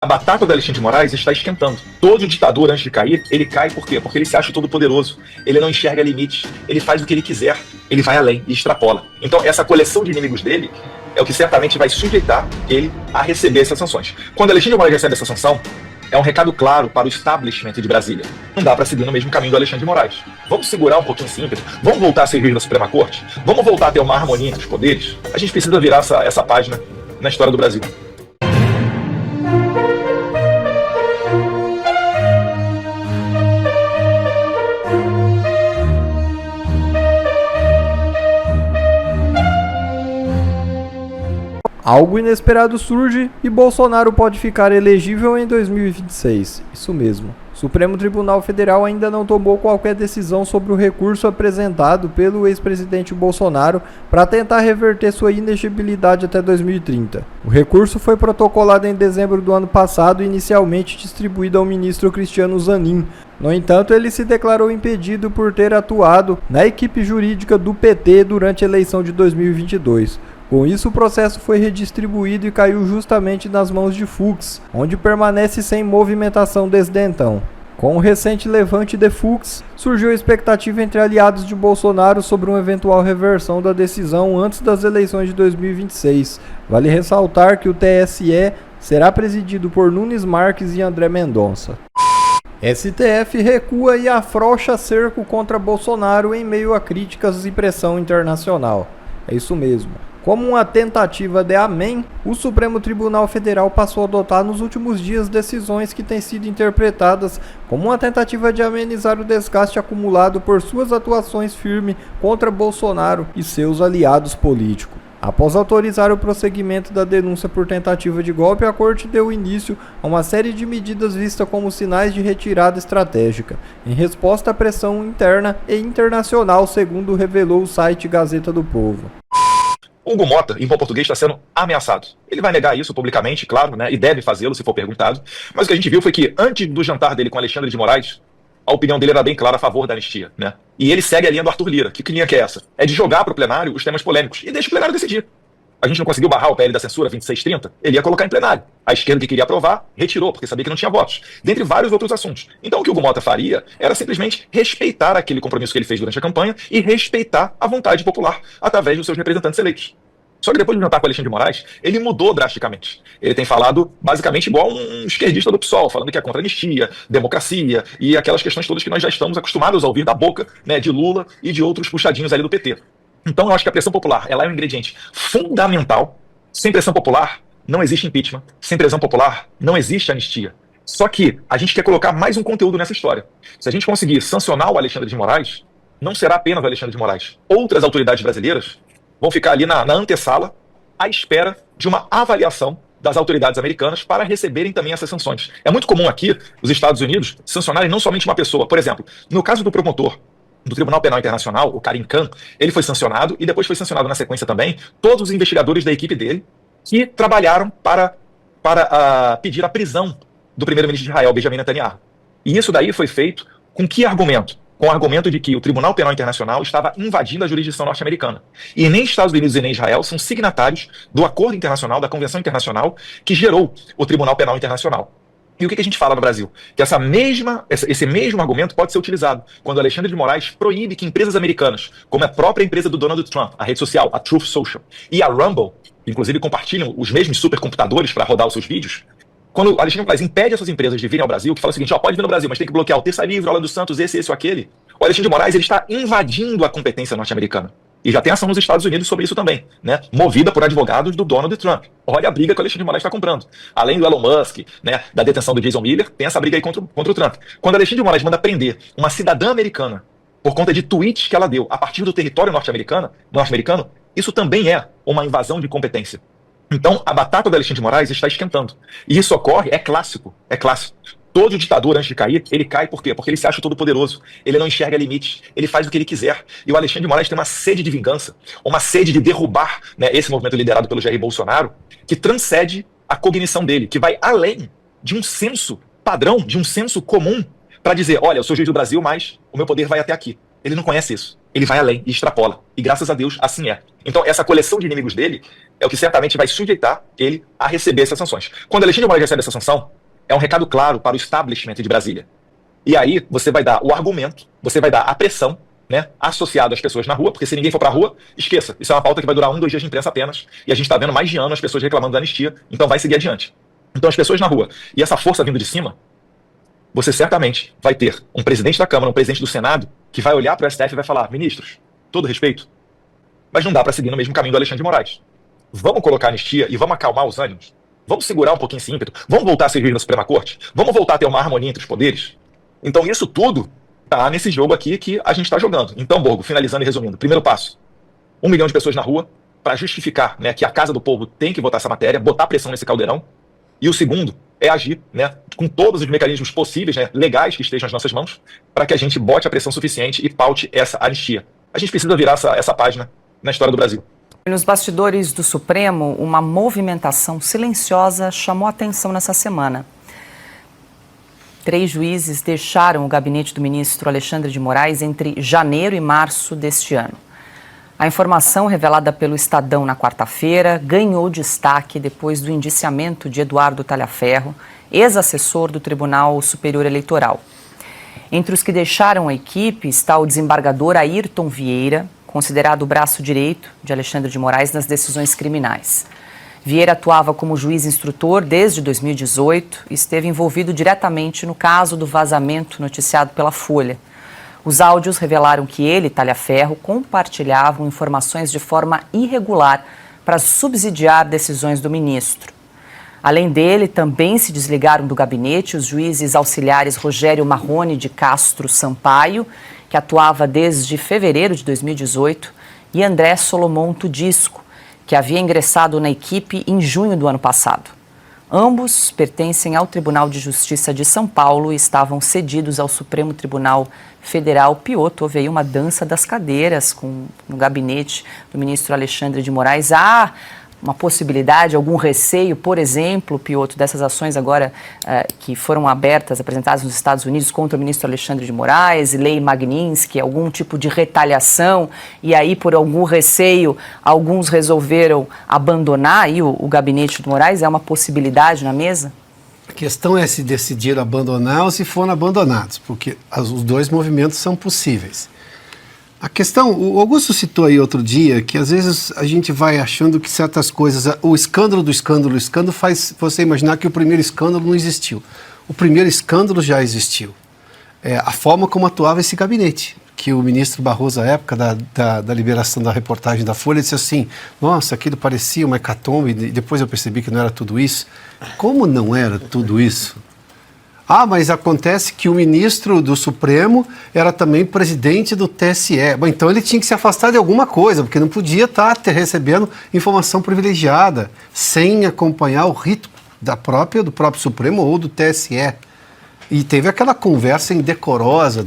batata do Alexandre de Moraes está esquentando. Todo ditador, antes de cair, ele cai por quê? Porque ele se acha todo poderoso. Ele não enxerga limites. Ele faz o que ele quiser. Ele vai além e extrapola. Então, essa coleção de inimigos dele é o que certamente vai sujeitar ele a receber essas sanções. Quando Alexandre de Moraes recebe essa sanção, é um recado claro para o establishment de Brasília. Não dá para seguir no mesmo caminho do Alexandre de Moraes. Vamos segurar um pouquinho esse ímpeto? Vamos voltar a ser juiz da Suprema Corte? Vamos voltar a ter uma harmonia entre os poderes? A gente precisa virar essa página na história do Brasil. Algo inesperado surge e Bolsonaro pode ficar elegível em 2026. Isso mesmo. O Supremo Tribunal Federal ainda não tomou qualquer decisão sobre o recurso apresentado pelo ex-presidente Bolsonaro para tentar reverter sua inegibilidade até 2030. O recurso foi protocolado em dezembro do ano passado e inicialmente distribuído ao ministro Cristiano Zanin. No entanto, ele se declarou impedido por ter atuado na equipe jurídica do PT durante a eleição de 2022. Com isso, o processo foi redistribuído e caiu justamente nas mãos de Fux, onde permanece sem movimentação desde então. Com o recente levante de Fux, surgiu a expectativa entre aliados de Bolsonaro sobre uma eventual reversão da decisão antes das eleições de 2026. Vale ressaltar que o TSE será presidido por Nunes Marques e André Mendonça. STF recua e afrouxa cerco contra Bolsonaro em meio a críticas e pressão internacional. É isso mesmo. Como uma tentativa de amém, o Supremo Tribunal Federal passou a adotar nos últimos dias decisões que têm sido interpretadas como uma tentativa de amenizar o desgaste acumulado por suas atuações firmes contra Bolsonaro e seus aliados políticos. Após autorizar o prosseguimento da denúncia por tentativa de golpe, a Corte deu início a uma série de medidas vistas como sinais de retirada estratégica, em resposta à pressão interna e internacional, segundo revelou o site Gazeta do Povo. Hugo Mota, em bom português, está sendo ameaçado. Ele vai negar isso publicamente, claro, né, e deve fazê-lo se for perguntado. Mas o que a gente viu foi que, antes do jantar dele com Alexandre de Moraes, a opinião dele era bem clara a favor da anistia, né? E ele segue a linha do Arthur Lira. Que linha que é essa? É de jogar para o plenário os temas polêmicos e deixa o plenário decidir. A gente não conseguiu barrar o PL da censura 2630, ele ia colocar em plenário. A esquerda que queria aprovar, retirou, porque sabia que não tinha votos. Dentre vários outros assuntos. Então o que o Hugo Mota faria era simplesmente respeitar aquele compromisso que ele fez durante a campanha e respeitar a vontade popular através dos seus representantes eleitos. Só que depois do jantar com o Alexandre de Moraes, ele mudou drasticamente. Ele tem falado basicamente igual um esquerdista do PSOL, falando que é contra a anistia, democracia e aquelas questões todas que nós já estamos acostumados a ouvir da boca, né, de Lula e de outros puxadinhos ali do PT. Então eu acho que a pressão popular ela é um ingrediente fundamental. Sem pressão popular não existe impeachment. Sem pressão popular não existe anistia. Só que a gente quer colocar mais um conteúdo nessa história. Se a gente conseguir sancionar o Alexandre de Moraes, não será apenas o Alexandre de Moraes. Outras autoridades brasileiras vão ficar ali na antessala, à espera de uma avaliação das autoridades americanas para receberem também essas sanções. É muito comum aqui, os Estados Unidos, sancionarem não somente uma pessoa. Por exemplo, no caso do promotor do Tribunal Penal Internacional, o Karim Khan, ele foi sancionado e depois foi sancionado na sequência também todos os investigadores da equipe dele que trabalharam para pedir a prisão do primeiro-ministro de Israel, Benjamin Netanyahu. E isso daí foi feito com que argumento? Com o argumento de que o Tribunal Penal Internacional estava invadindo a jurisdição norte-americana. E nem Estados Unidos e nem Israel são signatários do acordo internacional, da Convenção Internacional, que gerou o Tribunal Penal Internacional. E o que a gente fala no Brasil? Que esse mesmo argumento pode ser utilizado quando Alexandre de Moraes proíbe que empresas americanas, como a própria empresa do Donald Trump, a rede social, a Truth Social, e a Rumble, que inclusive compartilham os mesmos supercomputadores para rodar os seus vídeos, quando o Alexandre de Moraes impede essas empresas de virem ao Brasil, que fala o seguinte, pode vir no Brasil, mas tem que bloquear o Terça Livre, Aula dos Santos, esse ou aquele, o Alexandre de Moraes ele está invadindo a competência norte-americana. E já tem ação nos Estados Unidos sobre isso também, né? Movida por advogados do Donald Trump. Olha a briga que o Alexandre de Moraes está comprando. Além do Elon Musk, né, da detenção do Jason Miller, tem essa briga aí contra o Trump. Quando o Alexandre de Moraes manda prender uma cidadã americana por conta de tweets que ela deu a partir do território norte-americano, isso também é uma invasão de competência. Então, a batata do Alexandre de Moraes está esquentando. E isso ocorre, é clássico. Todo ditador, antes de cair, ele cai por quê? Porque ele se acha todo poderoso. Ele não enxerga limites. Ele faz o que ele quiser. E o Alexandre de Moraes tem uma sede de vingança, uma sede de derrubar, né, esse movimento liderado pelo Jair Bolsonaro, que transcende a cognição dele, que vai além de um senso padrão, de um senso comum, para dizer, olha, eu sou juiz do Brasil, mas o meu poder vai até aqui. Ele não conhece isso. Ele vai além e extrapola. E graças a Deus, assim é. Então, essa coleção de inimigos dele é o que certamente vai sujeitar ele a receber essas sanções. Quando Alexandre de Moraes recebe essa sanção, é um recado claro para o establishment de Brasília. E aí você vai dar o argumento, você vai dar a pressão, né, associado às pessoas na rua, porque se ninguém for pra rua, esqueça. Isso é uma pauta que vai durar 1, 2 dias de imprensa apenas, e a gente está vendo mais de ano as pessoas reclamando da anistia, então vai seguir adiante. Então as pessoas na rua, e essa força vindo de cima, você certamente vai ter um presidente da Câmara, um presidente do Senado, que vai olhar para o STF e vai falar: ministros, todo respeito, mas não dá para seguir no mesmo caminho do Alexandre de Moraes. Vamos colocar anistia e vamos acalmar os ânimos? Vamos segurar um pouquinho esse ímpeto? Vamos voltar a ser juiz na Suprema Corte? Vamos voltar a ter uma harmonia entre os poderes? Então isso tudo tá nesse jogo aqui que a gente está jogando. Então, Borgo, finalizando e resumindo, primeiro passo, 1 milhão de pessoas na rua para justificar, né, que a Casa do Povo tem que votar essa matéria, botar pressão nesse caldeirão. E o segundo é agir, né, com todos os mecanismos possíveis, né, legais que estejam nas nossas mãos, para que a gente bote a pressão suficiente e paute essa anistia. A gente precisa virar essa página na história do Brasil. Nos bastidores do Supremo, uma movimentação silenciosa chamou a atenção nessa semana. 3 juízes deixaram o gabinete do ministro Alexandre de Moraes entre janeiro e março deste ano. A informação revelada pelo Estadão na quarta-feira ganhou destaque depois do indiciamento de Eduardo Talhaferro, ex-assessor do Tribunal Superior Eleitoral. Entre os que deixaram a equipe está o desembargador Ayrton Vieira, considerado o braço direito de Alexandre de Moraes nas decisões criminais. Vieira atuava como juiz instrutor desde 2018 e esteve envolvido diretamente no caso do vazamento noticiado pela Folha. Os áudios revelaram que ele e Talhaferro compartilhavam informações de forma irregular para subsidiar decisões do ministro. Além dele, também se desligaram do gabinete os juízes auxiliares Rogério Marrone de Castro Sampaio, que atuava desde fevereiro de 2018, e André Solomon Tudisco, que havia ingressado na equipe em junho do ano passado. Ambos pertencem ao Tribunal de Justiça de São Paulo e estavam cedidos ao Supremo Tribunal Federal. Piotto, houve aí uma dança das cadeiras no gabinete do ministro Alexandre de Moraes. Há uma possibilidade, algum receio, por exemplo, Piotto, dessas ações agora que foram apresentadas nos Estados Unidos contra o ministro Alexandre de Moraes, lei Magnitsky, algum tipo de retaliação, e aí, por algum receio, alguns resolveram abandonar aí o gabinete do Moraes? É uma possibilidade na mesa? A questão é se decidiram abandonar ou se foram abandonados, porque os dois movimentos são possíveis. A questão, o Augusto citou aí outro dia que às vezes a gente vai achando que certas coisas, o escândalo faz você imaginar que o primeiro escândalo não existiu. O primeiro escândalo já existiu. A forma como atuava esse gabinete, que o ministro Barroso, à época da liberação da reportagem da Folha, disse assim: nossa, aquilo parecia uma hecatombe, e depois eu percebi que não era tudo isso. Como não era tudo isso? Ah, mas acontece que o ministro do Supremo era também presidente do TSE. Bom, então ele tinha que se afastar de alguma coisa, porque não podia estar recebendo informação privilegiada, sem acompanhar o rito do próprio Supremo ou do TSE. E teve aquela conversa indecorosa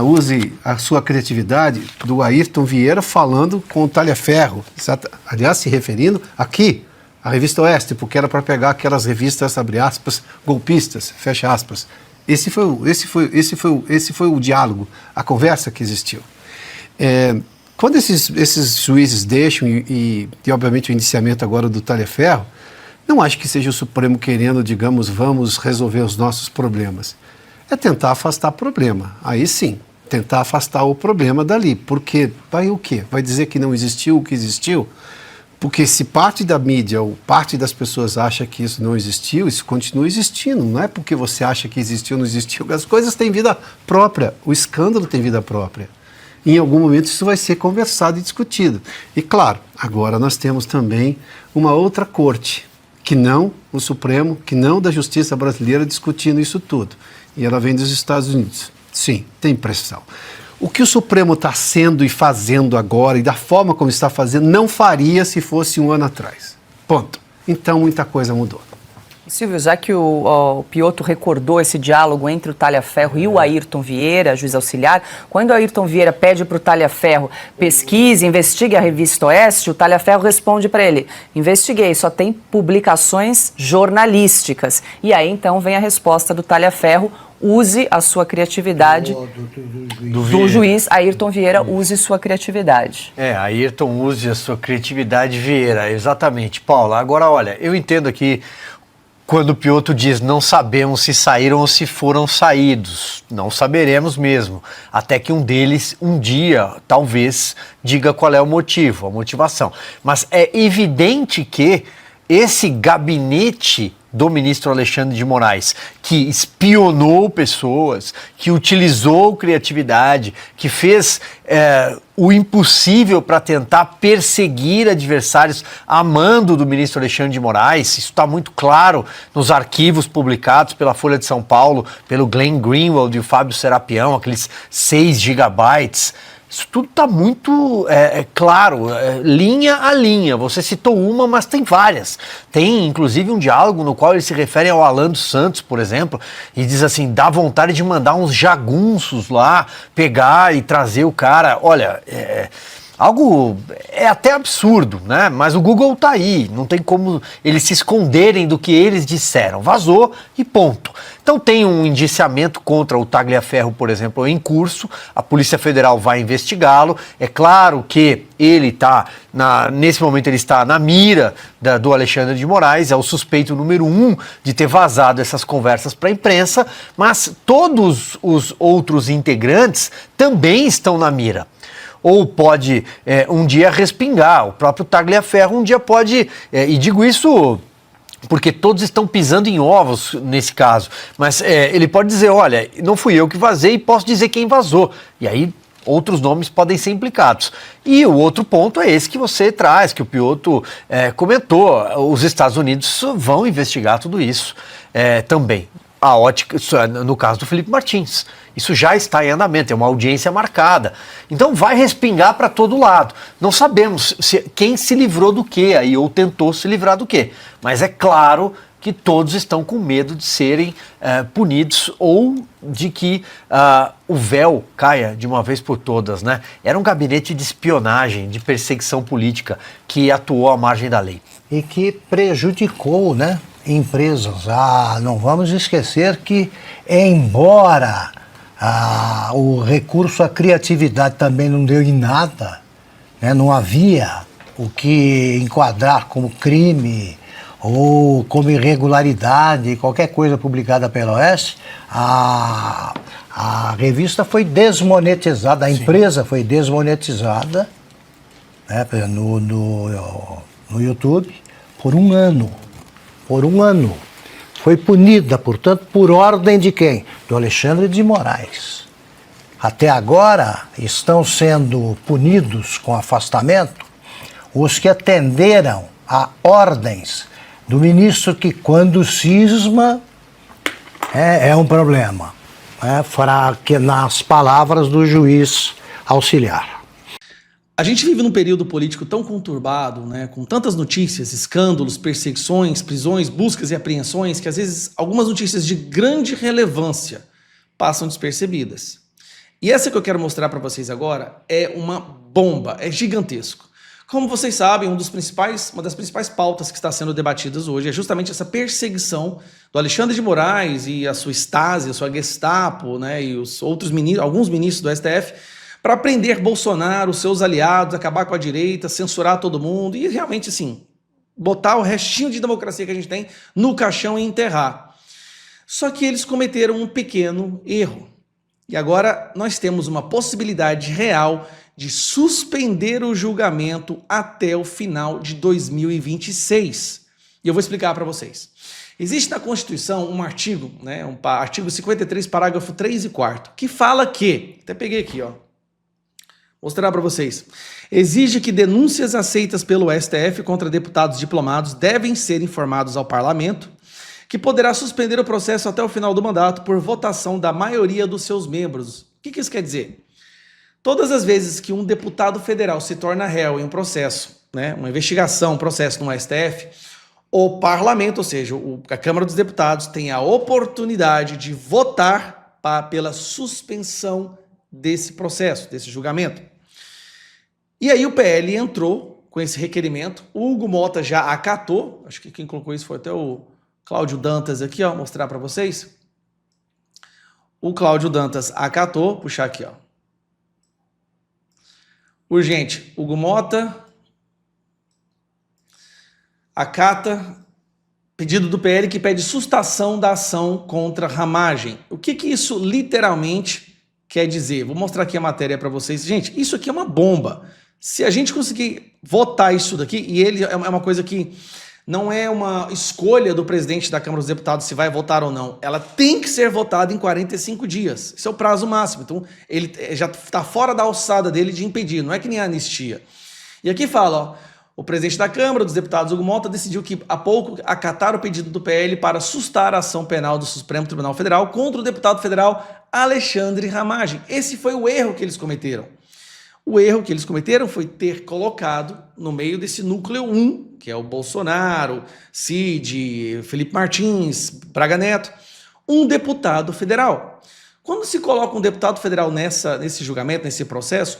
use a sua criatividade, do Ayrton Vieira falando com o Talhaferro, aliás, se referindo aqui, a revista Oeste, porque era para pegar aquelas revistas, abre aspas, golpistas, fecha aspas. Esse foi o diálogo, a conversa que existiu. Quando esses juízes deixam, e obviamente o indiciamento agora do Talhaferro, não acho que seja o Supremo querendo, digamos, vamos resolver os nossos problemas. É tentar afastar o problema. Aí sim, tentar afastar o problema dali. Porque vai o quê? Vai dizer que não existiu o que existiu? Porque se parte da mídia ou parte das pessoas acha que isso não existiu, isso continua existindo. Não é porque você acha que existiu ou não existiu. As coisas têm vida própria. O escândalo tem vida própria. E em algum momento isso vai ser conversado e discutido. E claro, agora nós temos também uma outra corte, que não o Supremo, que não da Justiça brasileira discutindo isso tudo. E ela vem dos Estados Unidos. Sim, tem pressão. O que o Supremo está sendo e fazendo agora, e da forma como está fazendo, não faria se fosse um ano atrás. Ponto. Então, muita coisa mudou. Silvio, já que o Piotto recordou esse diálogo entre o Talhaferro e o Ayrton Vieira, juiz auxiliar, quando o Ayrton Vieira pede para o Talhaferro pesquise, investigue a revista Oeste, o Talhaferro responde para ele: investiguei, só tem publicações jornalísticas. E aí, então, vem a resposta do Talhaferro: use a sua criatividade. Do juiz Ayrton Vieira, use sua criatividade. Ayrton, use a sua criatividade, Vieira, exatamente. Paula, agora olha, eu entendo aqui quando o Piotr diz não sabemos se saíram ou se foram saídos, não saberemos mesmo, até que um deles um dia talvez diga qual é o motivo, a motivação. Mas é evidente que esse gabinete do ministro Alexandre de Moraes, que espionou pessoas, que utilizou criatividade, que fez o impossível para tentar perseguir adversários a mando do ministro Alexandre de Moraes, isso está muito claro nos arquivos publicados pela Folha de São Paulo, pelo Glenn Greenwald e o Fábio Serapião, aqueles 6 gigabytes. Isso tudo está muito claro, linha a linha. Você citou uma, mas tem várias. Tem, inclusive, um diálogo no qual eles se referem ao Alan dos Santos, por exemplo, e diz assim, dá vontade de mandar uns jagunços lá, pegar e trazer o cara. Olha, algo até absurdo, né? Mas o Google tá aí, não tem como eles se esconderem do que eles disseram. Vazou e ponto. Então tem um indiciamento contra o Tagliaferro, por exemplo, em curso, a Polícia Federal vai investigá-lo. É claro que ele está, nesse momento ele está na mira do Alexandre de Moraes, é o suspeito número 1 de ter vazado essas conversas para a imprensa, mas todos os outros integrantes também estão na mira. Ou pode um dia respingar, o próprio Tagliaferro um dia pode, e digo isso porque todos estão pisando em ovos nesse caso, mas ele pode dizer, olha, não fui eu que vazei e posso dizer quem vazou, e aí outros nomes podem ser implicados. E o outro ponto é esse que você traz, que o Piotr comentou, os Estados Unidos vão investigar tudo isso também. A ótica, no caso do Felipe Martins, isso já está em andamento, é uma audiência marcada. Então vai respingar para todo lado. Não sabemos quem se livrou do quê aí, ou tentou se livrar do quê. Mas é claro que todos estão com medo de serem punidos ou de que o véu caia de uma vez por todas, né? Era um gabinete de espionagem, de perseguição política que atuou à margem da lei. E que prejudicou, né? Empresas. Não vamos esquecer que, embora o recurso à criatividade também não deu em nada, né? Não havia o que enquadrar como crime ou como irregularidade, qualquer coisa publicada pela Oeste, a revista foi desmonetizada, a empresa foi desmonetizada, né, no YouTube por um ano. Por um ano. Foi punida, portanto, por ordem de quem? Do Alexandre de Moraes. Até agora estão sendo punidos com afastamento os que atenderam a ordens do ministro que, quando cisma, é um problema. Nas palavras do juiz auxiliar. A gente vive num período político tão conturbado, né, com tantas notícias, escândalos, perseguições, prisões, buscas e apreensões, que às vezes algumas notícias de grande relevância passam despercebidas. E essa que eu quero mostrar para vocês agora é uma bomba, é gigantesco. Como vocês sabem, uma das principais pautas que está sendo debatidas hoje é justamente essa perseguição do Alexandre de Moraes e a sua Stasi, a sua Gestapo, né, e os outros alguns ministros do STF, para prender Bolsonaro, os seus aliados, acabar com a direita, censurar todo mundo e realmente, assim, botar o restinho de democracia que a gente tem no caixão e enterrar. Só que eles cometeram um pequeno erro. E agora nós temos uma possibilidade real de suspender o julgamento até o final de 2026. E eu vou explicar para vocês. Existe na Constituição um artigo, né, artigo 53, parágrafo 3 e 4, que fala que, até peguei aqui, ó, mostrar para vocês. Exige que denúncias aceitas pelo STF contra deputados diplomados devem ser informados ao parlamento, que poderá suspender o processo até o final do mandato por votação da maioria dos seus membros. O que isso quer dizer? Todas as vezes que um deputado federal se torna réu em um processo, né, uma investigação, um processo no STF, o parlamento, ou seja, a Câmara dos Deputados, tem a oportunidade de votar pela suspensão desse processo, desse julgamento. E aí o PL entrou com esse requerimento, o Hugo Mota já acatou, acho que quem colocou isso foi até o Cláudio Dantas aqui, ó, mostrar para vocês. O Cláudio Dantas acatou, puxar aqui, ó. Urgente, Hugo Mota acata pedido do PL que pede sustação da ação contra ramagem. O que isso literalmente quer dizer? Vou mostrar aqui a matéria para vocês. Gente, isso aqui é uma bomba. Se a gente conseguir votar isso daqui, e ele é uma coisa que não é uma escolha do presidente da Câmara dos Deputados se vai votar ou não. Ela tem que ser votada em 45 dias. Esse é o prazo máximo. Então, ele já está fora da alçada dele de impedir. Não é que nem a anistia. E aqui fala, ó, o presidente da Câmara dos Deputados, Hugo Mota, decidiu que há pouco acatar o pedido do PL para sustar a ação penal do Supremo Tribunal Federal contra o deputado federal Alexandre Ramagem. Esse foi o erro que eles cometeram. O erro que eles cometeram foi ter colocado no meio desse núcleo 1, que é o Bolsonaro, Cid, Felipe Martins, Braga Neto, um deputado federal. Quando se coloca um deputado federal nesse julgamento, nesse processo,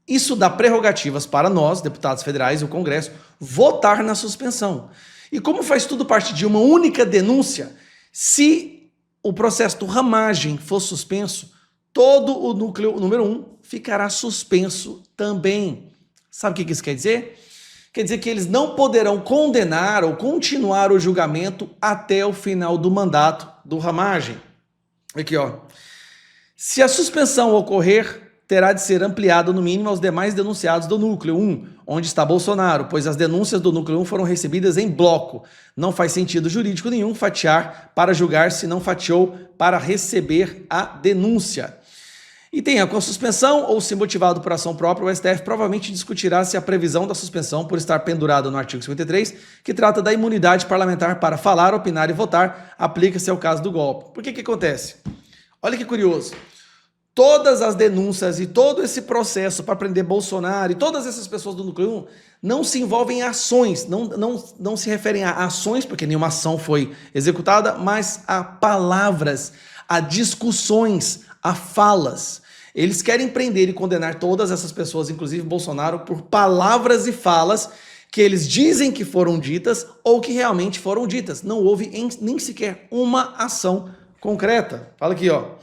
isso dá prerrogativas para nós, deputados federais e o Congresso, votar na suspensão. E como faz tudo parte de uma única denúncia, se o processo do Ramagem for suspenso, todo o núcleo número 1 ficará suspenso também. Sabe o que isso quer dizer? Quer dizer que eles não poderão condenar ou continuar o julgamento até o final do mandato do Ramagem. Aqui, ó. Se a suspensão ocorrer, terá de ser ampliada no mínimo aos demais denunciados do núcleo 1, onde está Bolsonaro, pois as denúncias do núcleo 1 foram recebidas em bloco. Não faz sentido jurídico nenhum fatiar para julgar se não fatiou para receber a denúncia. E tem com a suspensão ou se motivado por ação própria, o STF provavelmente discutirá se a previsão da suspensão por estar pendurada no artigo 53, que trata da imunidade parlamentar para falar, opinar e votar, aplica-se ao caso do golpe. Por que acontece? Olha que curioso. Todas as denúncias e todo esse processo para prender Bolsonaro e todas essas pessoas do núcleo 1 não se envolvem em ações, não se referem a ações, porque nenhuma ação foi executada, mas a palavras, a discussões, a falas. Eles querem prender e condenar todas essas pessoas, inclusive Bolsonaro, por palavras e falas que eles dizem que foram ditas ou que realmente foram ditas. Não houve nem sequer uma ação concreta. Fala aqui, ó.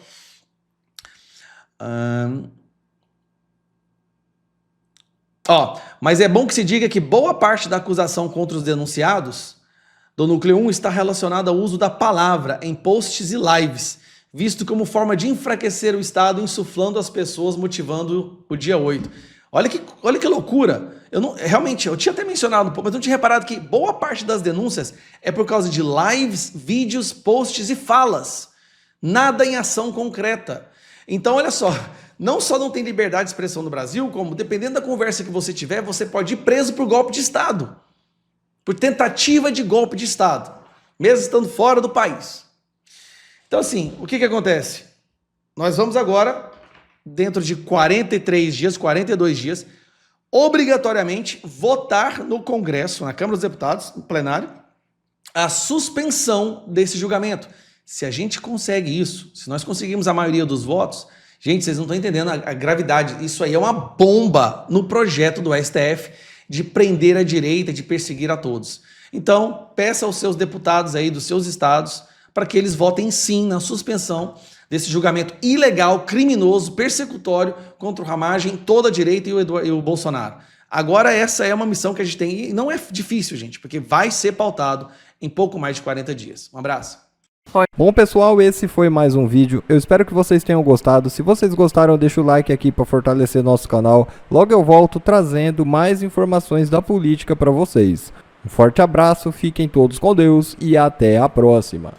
Mas é bom que se diga que boa parte da acusação contra os denunciados do núcleo 1 está relacionada ao uso da palavra em posts e lives, visto como forma de enfraquecer o Estado, insuflando as pessoas, motivando o dia 8. Olha que loucura. Eu tinha até mencionado um pouco, mas não tinha reparado que boa parte das denúncias é por causa de lives, vídeos, posts e falas. Nada em ação concreta. Então, olha só, não só não tem liberdade de expressão no Brasil, como dependendo da conversa que você tiver, você pode ir preso por golpe de Estado. Por tentativa de golpe de Estado, mesmo estando fora do país. Então, assim, o que acontece? Nós vamos agora, dentro de 43 dias, 42 dias, obrigatoriamente votar no Congresso, na Câmara dos Deputados, no plenário, a suspensão desse julgamento. Se a gente consegue isso, se nós conseguimos a maioria dos votos, gente, vocês não estão entendendo a gravidade. Isso aí é uma bomba no projeto do STF de prender a direita, de perseguir a todos. Então, peça aos seus deputados aí dos seus estados para que eles votem sim na suspensão desse julgamento ilegal, criminoso, persecutório contra o Ramagem, toda a direita e o Bolsonaro. Agora essa é uma missão que a gente tem e não é difícil, gente, porque vai ser pautado em pouco mais de 40 dias. Um abraço. Bom, pessoal, esse foi mais um vídeo. Eu espero que vocês tenham gostado. Se vocês gostaram, deixa o like aqui para fortalecer nosso canal. Logo eu volto trazendo mais informações da política para vocês. Um forte abraço, fiquem todos com Deus e até a próxima.